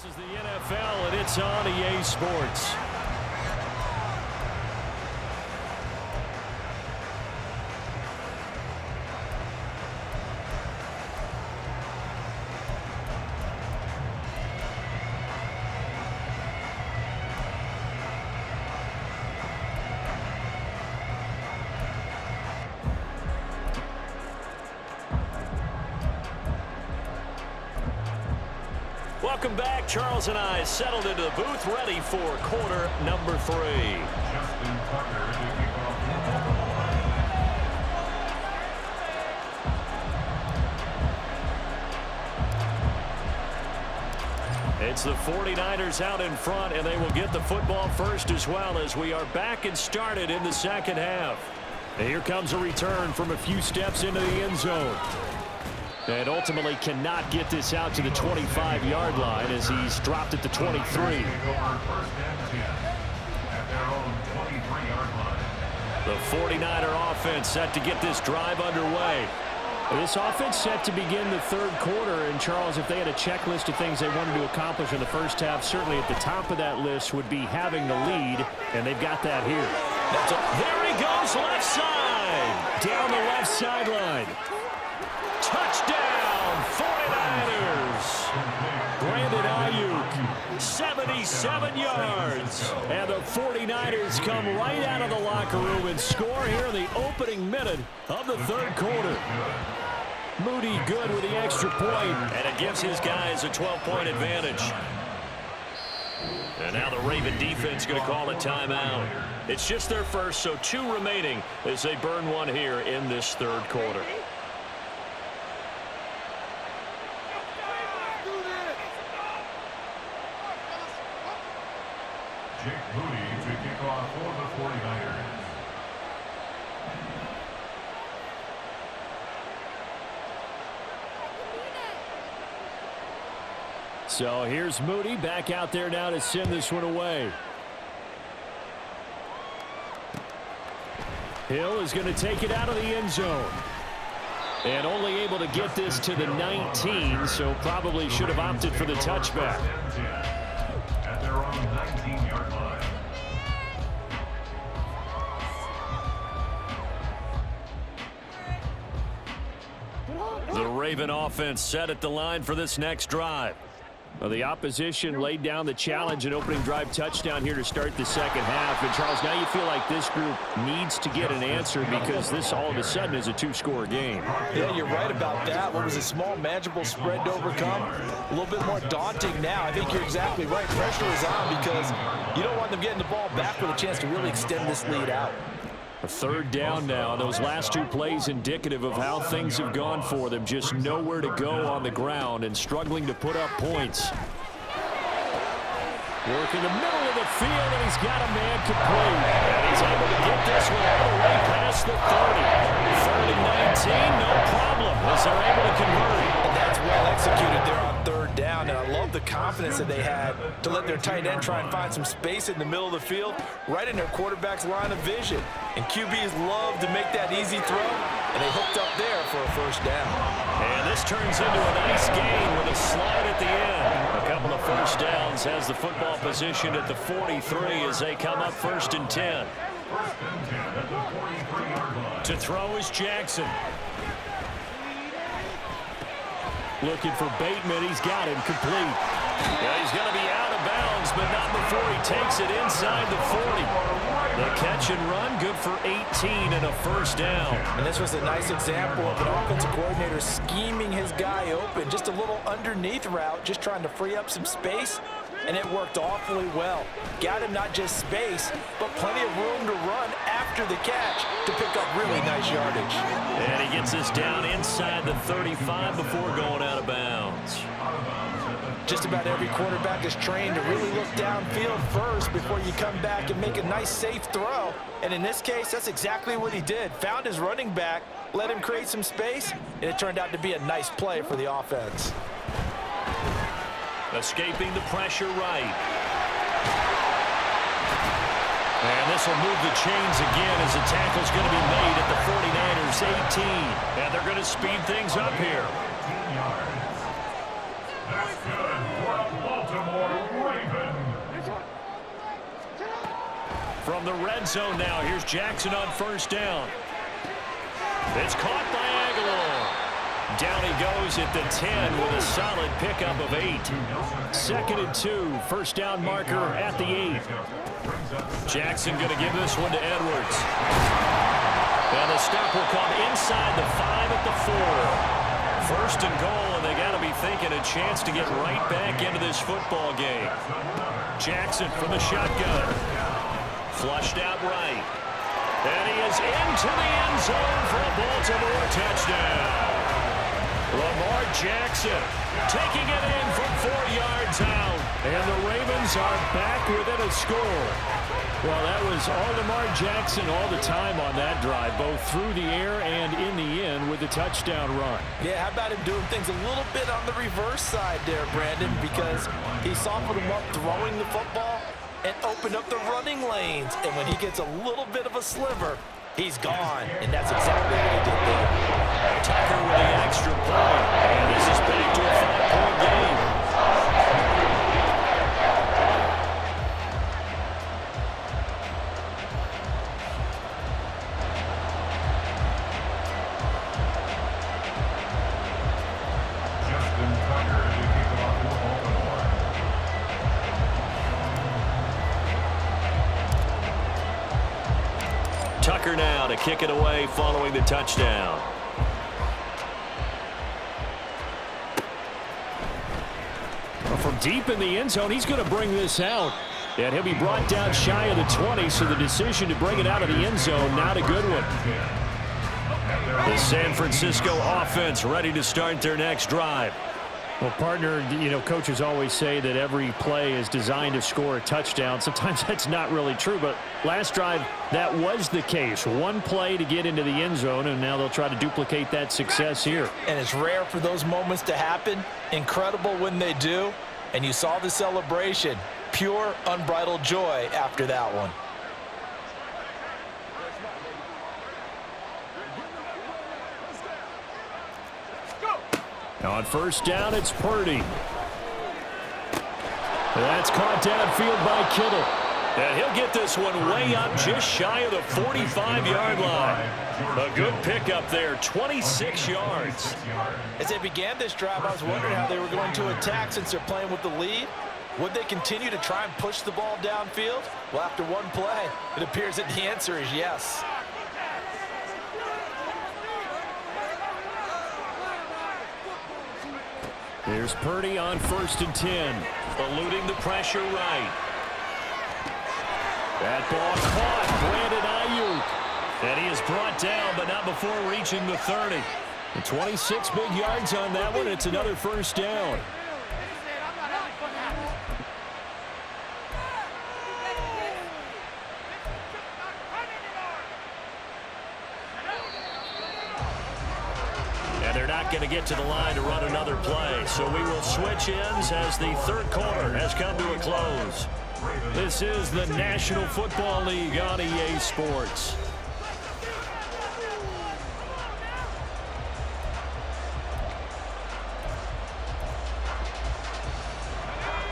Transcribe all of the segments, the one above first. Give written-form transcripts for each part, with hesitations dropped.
This is the NFL, and it's on EA Sports. Welcome back. Charles and I settled into the booth, ready for quarter number 3. It's the 49ers out in front, and they will get the football first as well as we are back and started in the second half. And here comes a return from a few steps into the end zone. And ultimately cannot get this out to the 25-yard line as he's dropped at the 23. The 49er offense set to get this drive underway. This offense set to begin the third quarter. And, Charles, if they had a checklist of things they wanted to accomplish in the first half, certainly at the top of that list would be having the lead, and they've got that here. There he goes, left side. Down the left sideline. Touchdown, 49ers. Brandon Ayuk, 77 yards. And the 49ers come right out of the locker room and score here in the opening minute of the third quarter. Moody good with the extra point, and it gives his guys a 12-point advantage. And now the Raven defense going to call a timeout. It's just their first, so 2 remaining as they burn one here in this third quarter. Jake Moody to kick off for the 49ers. So here's Moody back out there now to send this one away. Hill is going to take it out of the end zone. And only able to get this to the 19, so probably should have opted for the touchback. At their own 19-yard line. The Raven offense set at the line for this next drive. Well, the opposition laid down the challenge and opening drive touchdown here to start the second half. And, Charles, now you feel like this group needs to get an answer because this all of a sudden is a 2-score game. Yeah, you're right about that. What was a small, manageable spread to overcome? A little bit more daunting now. I think you're exactly right. Pressure is on because you don't want them getting the ball back with a chance to really extend this lead out. A third down now. Those last 2 plays indicative of how things have gone for them. Just nowhere to go on the ground and struggling to put up points. Work in the middle of the field, and he's got a man complete. And he's able to get this one all the way past the 30. 3rd and 19, no problem, as they're able to convert. And that's well executed there on third down. And I love the confidence that they had to let their tight end try and find some space in the middle of the field, right in their quarterback's line of vision. And QBs love to make that easy throw, and they hooked up there for a first down. And this turns into a nice gain with a slide at the end. A couple of first downs has the football positioned at the 43 as they come up 1st and 10. To throw is Jackson. Looking for Bateman. He's got him complete. Yeah, he's going to be out of bounds, but not before he takes it inside the 40. The catch and run, good for 18 and a first down. And this was a nice example of an offensive coordinator scheming his guy open. Just a little underneath route, just trying to free up some space, and it worked awfully well. Got him not just space, but plenty of room to run after the catch to pick up really nice yardage. And he gets this down inside the 35 before going out of bounds. Just about every quarterback is trained to really look downfield first before you come back and make a nice, safe throw. And in this case, that's exactly what he did. Found his running back, let him create some space, and it turned out to be a nice play for the offense. Escaping the pressure right. And this will move the chains again as the tackle's going to be made at the 49ers 18. And they're going to speed things up here. Baltimore Ravens. From the red zone now, here's Jackson on first down. It's caught by Aguilar. Down he goes at the 10 with a solid pickup of 8. 2nd and 2, first down marker at the 8. Jackson going to give this one to Edwards. And the stop will come inside the 5 at the 4. First and goal, and they got to be thinking a chance to get right back into this football game. Jackson from the shotgun. Flushed out right. And he is into the end zone for a Baltimore touchdown. Lamar Jackson taking it in from 4 yards out. And the Ravens are back within a score. Well, that was all Lamar Jackson all the time on that drive, both through the air and in the end with the touchdown run. Yeah, how about him doing things a little bit on the reverse side there, Brandon, because he softened him up throwing the football and opened up the running lanes. And when he gets a little bit of a sliver, he's gone. And that's exactly what he did there. Tucker with the extra point. And this is back to a 5-point game. Tucker now to kick it away following the touchdown. Well, from deep in the end zone, he's going to bring this out. And he'll be brought down shy of the 20, so the decision to bring it out of the end zone, not a good one. The San Francisco offense ready to start their next drive. Well, partner, you know, coaches always say that every play is designed to score a touchdown. Sometimes that's not really true, but last drive, that was the case. One play to get into the end zone, and now they'll try to duplicate that success here. And it's rare for those moments to happen. Incredible when they do. And you saw the celebration. Pure, unbridled joy after that one. On first down, it's Purdy. That's caught downfield by Kittle. And he'll get this one way up just shy of the 45-yard line. A good pickup there, 26 yards. As they began this drive, I was wondering how they were going to attack since they're playing with the lead. Would they continue to try and push the ball downfield? Well, after one play, it appears that the answer is yes. Here's Purdy on first and 10, eluding the pressure right. That ball caught, Brandon Ayuk. And he is brought down, but not before reaching the 30. And 26 big yards on that one. It's another first down. And they're not going to get to the line to run another play. So we will switch ends as the third quarter has come to a close. This is the National Football League on EA Sports.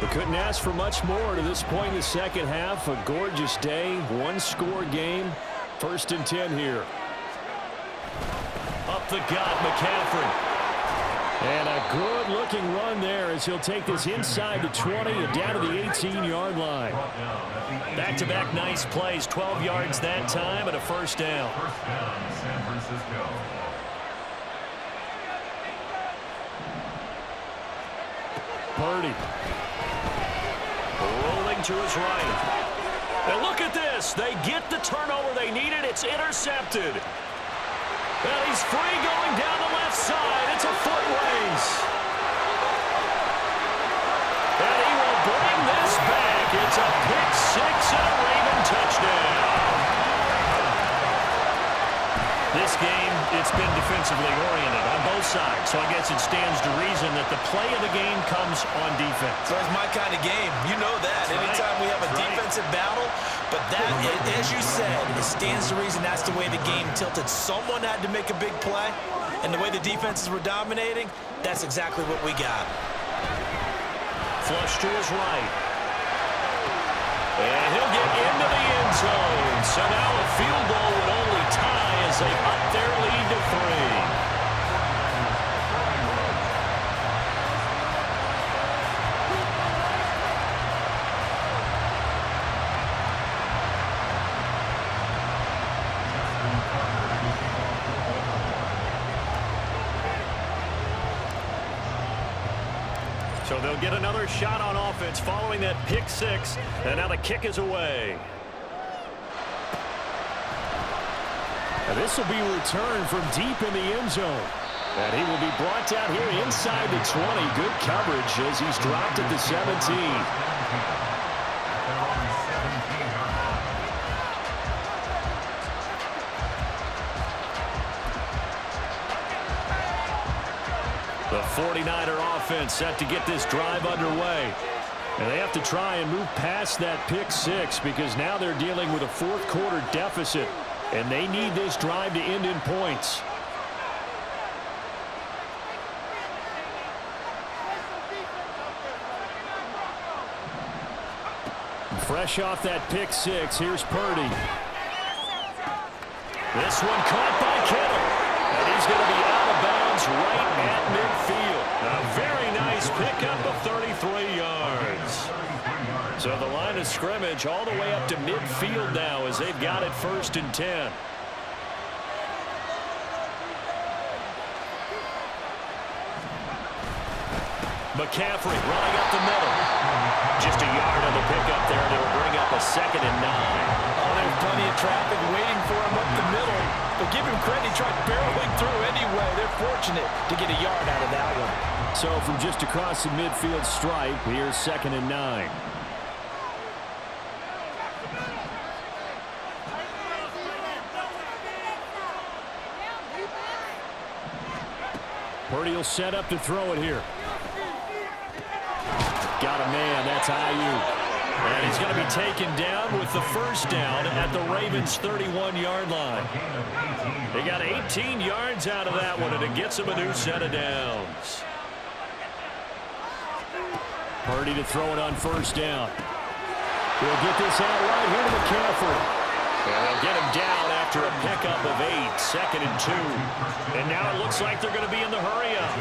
We couldn't ask for much more to this point in the second half. A gorgeous day, one-score game. First and 10 here. Up the gut, McCaffrey. And a good-looking run there as he'll take this inside the 20 and down to the 18-yard line. Back-to-back nice plays, 12 yards that time and a first down. First down, San Francisco. Purdy. Rolling to his right. And look at this. They get the turnover they needed. It's intercepted. And he's free going down the left side. It's a foot race. And he will bring this back. It's a pick six and a Raven touchdown. This game, it's been defensively oriented on both sides. So I guess it stands to reason that the play of the game comes on defense. So it's my kind of game. You know that. Anytime we have a defensive battle, but that, as you said, it stands to reason that's the way the game tilted. Someone had to make a big play, and the way the defenses were dominating, that's exactly what we got. flush to his right. And he'll get into the end zone. So now a field goal would only tie as they up their lead to 3. So they'll get another shot on offense following that pick six. And now the kick is away. And this will be returned from deep in the end zone. And he will be brought down here inside the 20. Good coverage as he's dropped at the 17. The 49er offense set to get this drive underway. And they have to try and move past that pick six because now they're dealing with a fourth quarter deficit. And they need this drive to end in points. Fresh off that pick six, here's Purdy. This one caught by Kittle. And he's going to be out of bounds right at midfield. A very nice pickup of 33 yards. So the line of scrimmage all the way up to midfield now as they've got it 1st and 10. McCaffrey running up the middle. Just a yard on the pickup there, and it'll bring up a 2nd and 9. Oh, there's plenty of traffic waiting for him up the middle. But give him credit, he tried barreling through anyway. They're fortunate to get a yard out of that one. So from just across the midfield stripe, here's 2nd and 9. Purdy will set up to throw it here. Got a man, that's Ayuk. And he's going to be taken down with the 1st down at the Ravens' 31-yard line. They got 18 yards out of that one, and it gets him a new set of downs. Purdy to throw it on 1st down. He'll get this out right here to McCaffrey. And they'll get him down after a pickup of 8, 2nd and 2. And now it looks like they're going to be in the hurry-up.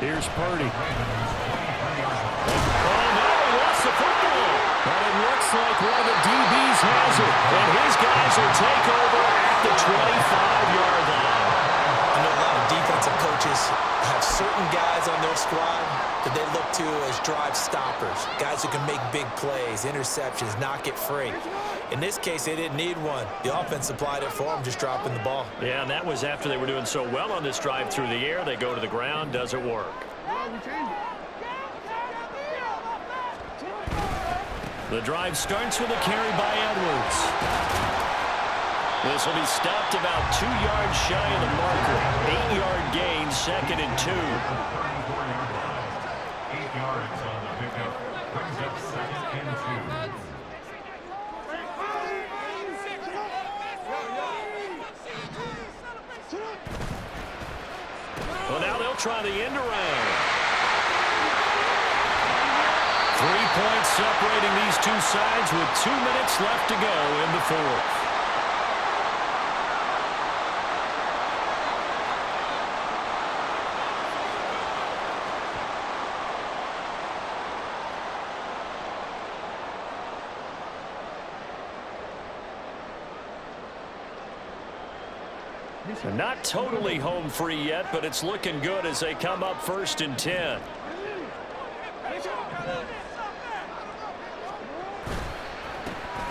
Here's Purdy. Oh, no, he lost the football. But it looks like one of the DBs has it. And his guys will take over at the 25-yard line. I know a lot of defensive coaches have certain guys on their squad that they look to as drive stoppers, guys who can make big plays, interceptions, knock it free. In this case, they didn't need one. The offense supplied it for them, just dropping the ball. Yeah, and that was after they were doing so well on this drive through the air. They go to the ground, doesn't work. The drive starts with a carry by Edwards. This will be stopped about 2 yards shy of the marker. 8-yard gain, 2nd and 2. 8 yards on the pickup. Brings up 2nd and 2. Well, now they'll try the end around. 3 points separating these two sides with 2 minutes left to go in the 4th. They're not totally home free yet, but it's looking good as they come up 1st and 10.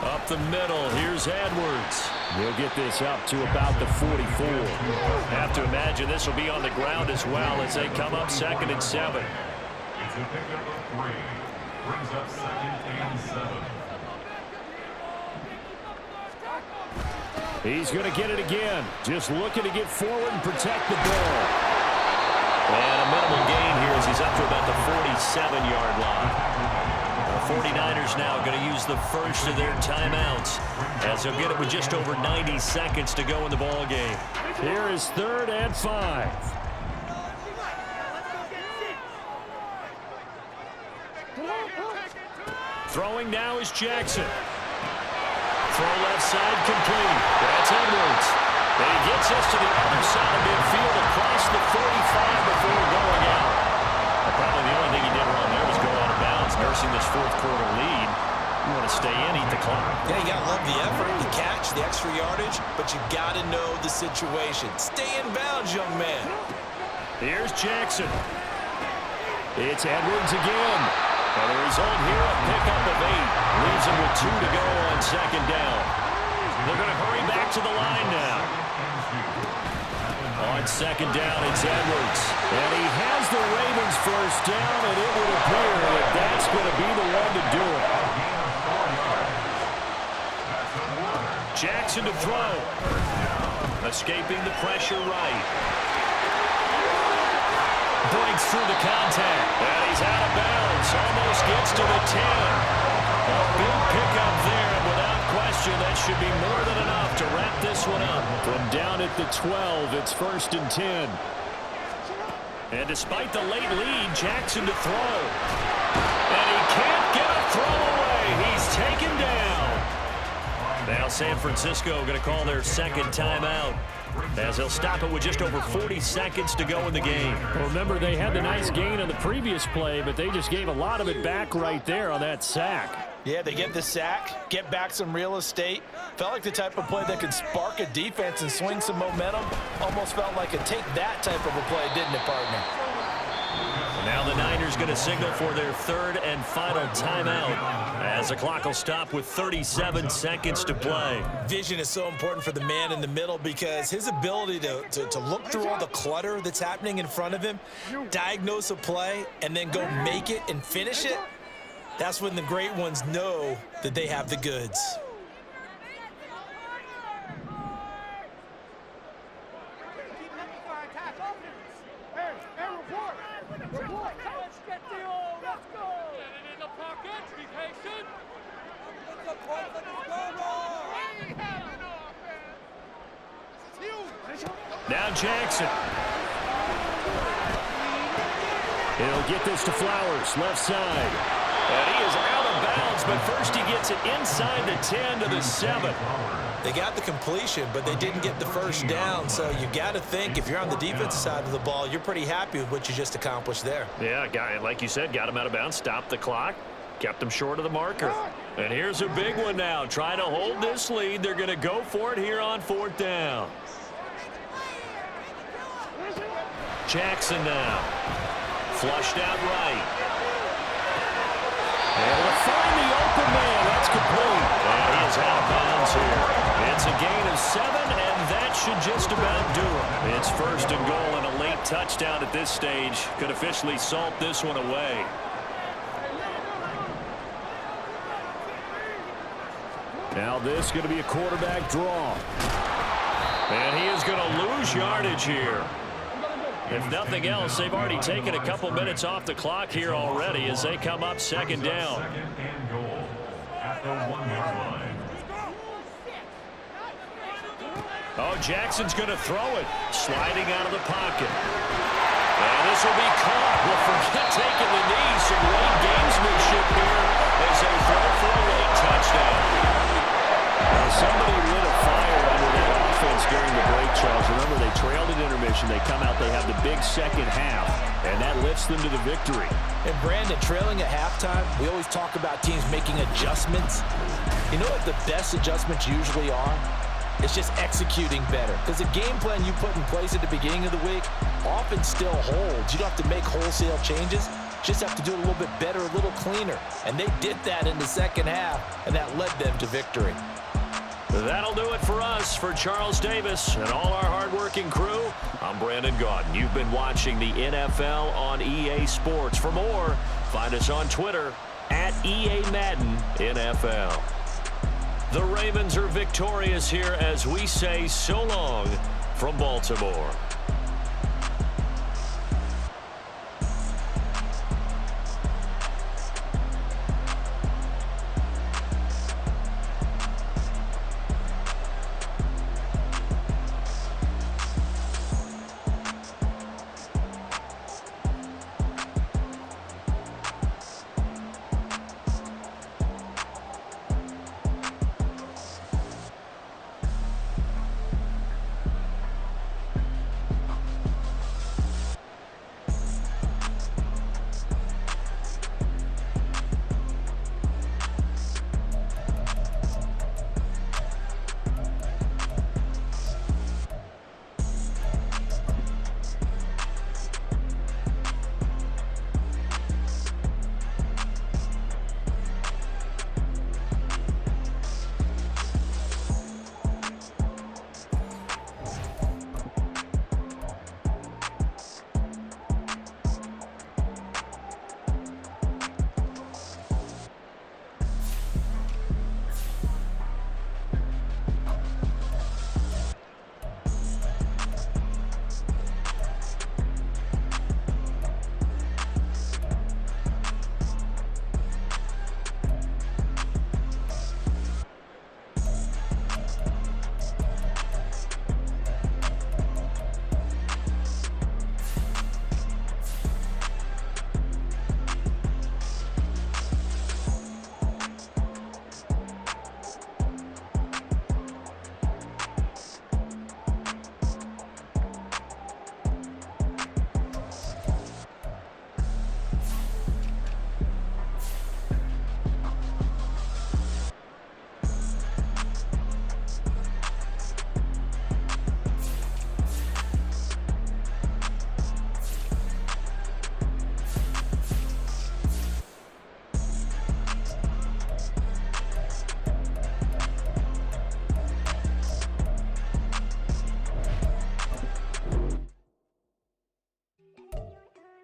Up the middle, here's Edwards. He'll get this up to about the 44. Have to imagine this will be on the ground as well as they come up 2nd and 7. It's a pickup of 3. Brings up 2nd and 7. He's going to get it again. Just looking to get forward and protect the ball. And a minimal gain here as he's up to about the 47-yard line. The 49ers now going to use the first of their timeouts as they'll get it with just over 90 seconds to go in the ball game. Here is 3rd and 5. Throwing now is Jackson. Throw left side complete. That's Edwards. And he gets us to the other side of midfield across the 45 before going out. Probably the only thing he did wrong there was go out of bounds, nursing this fourth quarter lead. You want to stay in, eat the clock. Yeah, you got to love the effort, the catch, the extra yardage, but you got to know the situation. Stay in bounds, young man. Here's Jackson. It's Edwards again. And the result here, a pickup of 8. Leaves him with 2 to go on second down. They're going to hurry back to the line now. On second down, it's Edwards. And he has the Ravens first down, and it would appear that that's going to be the one to do it. Jackson to throw. Escaping the pressure right. Breaks through the contact. And he's out of bounds. Almost gets to the 10. A big pickup there, and without question, that should be more than enough to wrap this one up. From down at the 12, it's 1st and 10. And despite the late lead, Jackson to throw. And he can't get a throw away. He's taken down. Now San Francisco going to call their second timeout, as they'll stop it with just over 40 seconds to go in the game. Well, remember, they had the nice gain on the previous play, but they just gave a lot of it back right there on that sack. Yeah, they get the sack, get back some real estate. Felt like the type of play that could spark a defense and swing some momentum. Almost felt like a take-that type of a play, didn't it, partner? Now the Niners going to signal for their third and final timeout, as the clock will stop with 37 seconds to play. Vision is so important for the man in the middle, because his ability to look through all the clutter that's happening in front of him, diagnose a play, and then go make it and finish it, that's when the great ones know that they have the goods. Now Jackson. He'll get this to Flowers, left side. And he is out of bounds, but first he gets it inside the 10 to the 7. They got the completion, but they didn't get the first down, so you got to think if you're on the defensive side of the ball, you're pretty happy with what you just accomplished there. Yeah, guy, like you said, got him out of bounds, stopped the clock, kept him short of the marker. And here's a big one now, trying to hold this lead. They're going to go for it here on 4th down. Jackson now. Flushed out right. Able to find the open man. That's complete. And he is out of bounds here. It's a gain of 7, and that should just about do it. It's 1st and goal, and a late touchdown at this stage could officially salt this one away. Now this is going to be a quarterback draw. And he is going to lose yardage here. If nothing else, they've already taken a couple minutes off the clock here already as they come up 2nd down. 2nd and goal at the 1-yard line. Oh, Jackson's going to throw it. Sliding out of the pocket. And this will be caught. Well, forget taking the knee. Some late gamesmanship here as they throw for a late touchdown. Now, somebody lit a fire under that offense during the break, Charles. Remember, they trailed at intermission. They come out, they have the big second half, and that lifts them to the victory. And Brandon, trailing at halftime, we always talk about teams making adjustments. You know what the best adjustments usually are? It's just executing better. Because the game plan you put in place at the beginning of the week often still holds. You don't have to make wholesale changes. Just have to do it a little bit better, a little cleaner. And they did that in the second half, and that led them to victory. That'll do it for us. For Charles Davis and all our hardworking crew, I'm Brandon Gaudin. You've been watching the NFL on EA Sports. For more, find us on Twitter at EA Madden NFL. The Ravens are victorious here as we say so long from Baltimore.